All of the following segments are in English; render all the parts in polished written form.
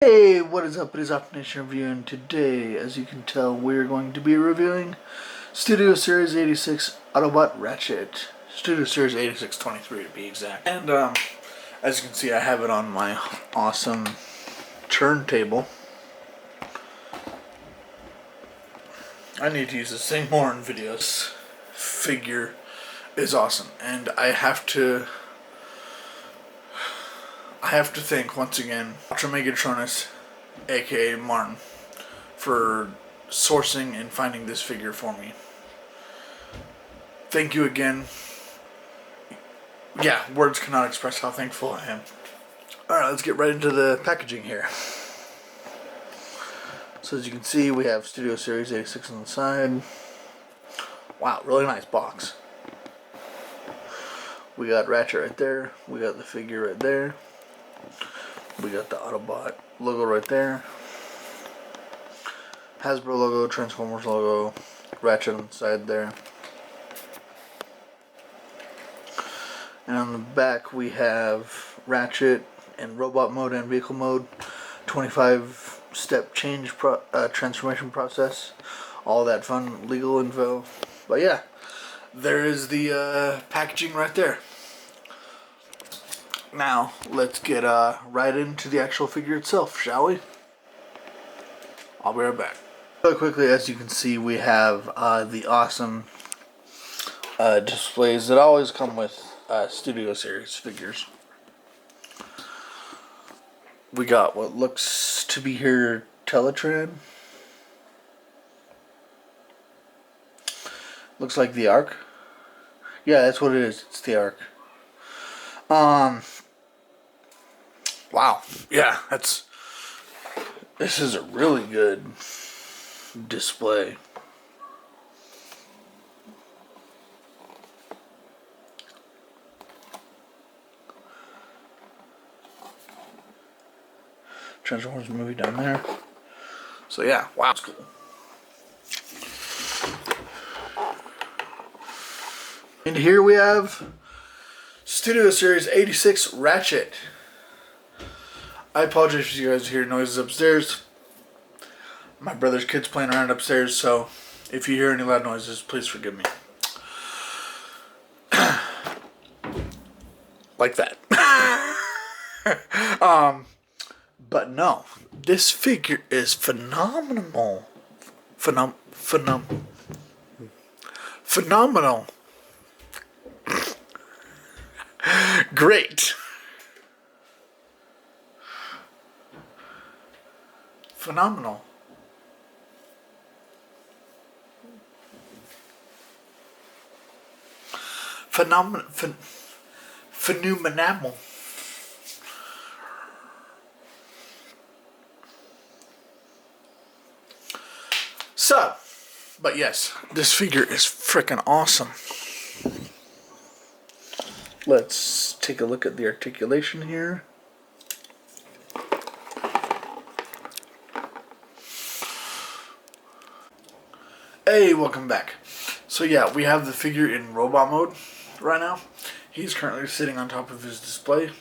Hey, what is up? It is Opnation Review, and today, as you can tell, we're going to be reviewing Studio Series 86 Autobot Ratchet. Studio Series 8623 to be exact. And, as you can see, I have it on my awesome turntable. I need to use this thing more in videos. Figure is awesome, and I have to thank once again Ultra Megatronus, aka Martin, for sourcing and finding this figure for me. Thank you again. Yeah, words cannot express how thankful I am. Alright, let's get right into the packaging here. So as you can see, we have Studio Series 86 on the side. Wow, really nice box. We got Ratchet right there. We got the figure right there. We got the Autobot logo right there. Hasbro logo, Transformers logo, Ratchet on the side there. And on the back we have Ratchet in robot mode and vehicle mode. 25-step change transformation process. All that fun legal info. But yeah, there is the packaging right there. Now, let's get right into the actual figure itself, shall we? I'll be right back. Really quickly, as you can see, we have the awesome displays that always come with Studio Series figures. We got what looks to be here Teletran. Looks like the Ark. Yeah, that's what it is. It's the Ark. Wow. Yeah, this is a really good display. Transformers movie down there. So yeah, wow, it's cool. And here we have Studio Series 86 Ratchet. I apologize if you guys hear noises upstairs. My brother's kids playing around upstairs, so if you hear any loud noises, please forgive me. Like that. But no, this figure is phenomenal. Phenomenal. Great. Phenomenal. Phenomenal. So, but yes, this figure is freaking awesome. Let's take a look at the articulation here. Hey, welcome back. So yeah, we have the figure in robot mode right now. He's currently sitting on top of his display.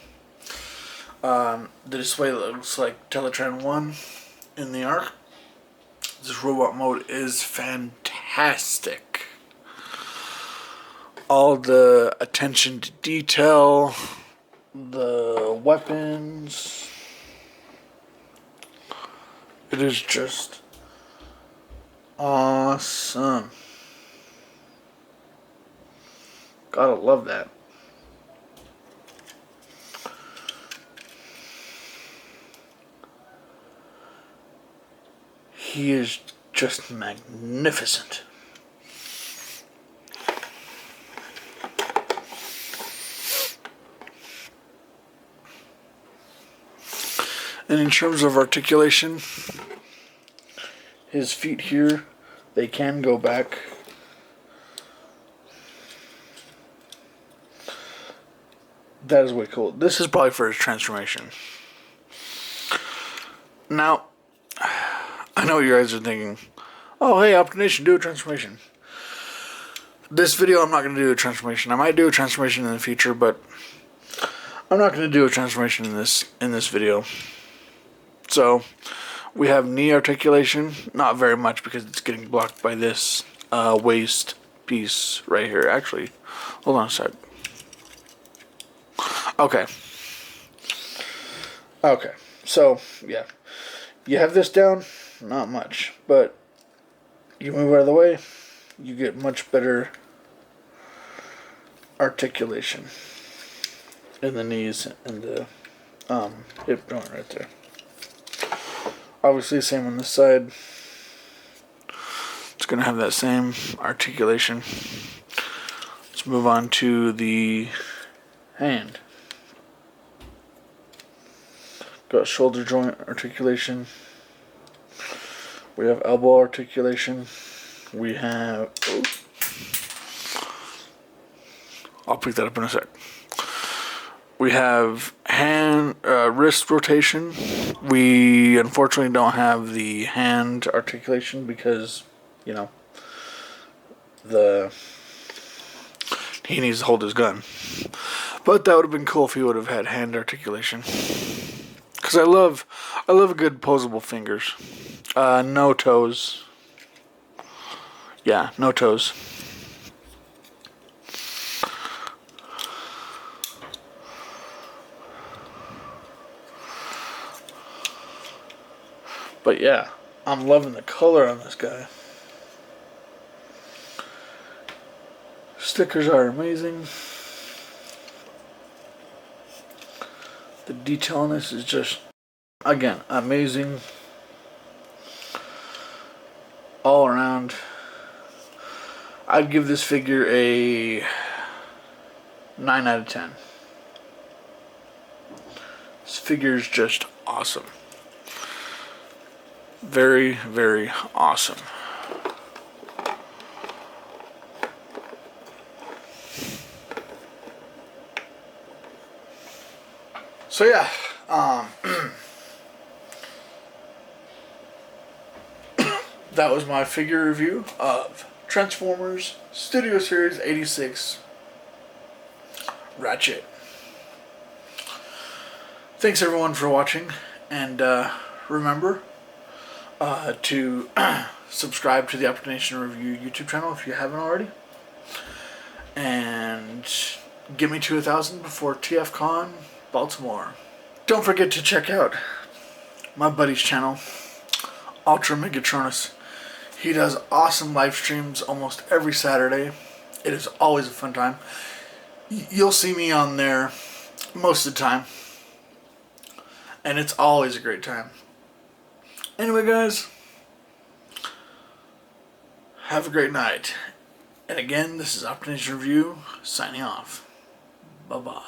The display looks like Teletran 1 in the Ark. This robot mode is fantastic. All the attention to detail, the weapons. It is just awesome. Gotta love that. He is just magnificent. And in terms of articulation, his feet here, they can go back. That is way cool. This is probably for his transformation. Now, I know what you guys are thinking. Oh, hey, Optination, do a transformation. This video, I'm not going to do a transformation. I might do a transformation in the future, but I'm not going to do a transformation in this video. So we have knee articulation, not very much because it's getting blocked by this waist piece right here. Actually, hold on a sec. Okay. Okay. So, yeah. You have this down, not much, but you move out of the way, you get much better articulation in the knees and the hip joint right there. Obviously, same on this side. It's going to have that same articulation. Let's move on to the hand. Got shoulder joint articulation. We have elbow articulation. We have... Oh, I'll pick that up in a sec. We have hand, wrist rotation. We unfortunately don't have the hand articulation because, you know, he needs to hold his gun. But that would have been cool if he would have had hand articulation. Because I love a good posable fingers. No toes. Yeah, no toes. But yeah, I'm loving the color on this guy. Stickers are amazing. The detail on this is just, again, amazing. All around. I'd give this figure a 9 out of 10. This figure is just awesome. Very, very awesome. So yeah, that was my figure review of Transformers Studio Series 86 Ratchet. Thanks everyone for watching, and remember to subscribe to the Upper Nation Review YouTube channel if you haven't already, and get me to 1,000 before TFCon Baltimore. Don't forget to check out my buddy's channel, Ultra Megatronus. He does awesome live streams almost every Saturday. It is always a fun time. You'll see me on there most of the time, and it's always a great time. Anyway, guys, have a great night. And again, this is Upper Nation Review, signing off. Bye-bye.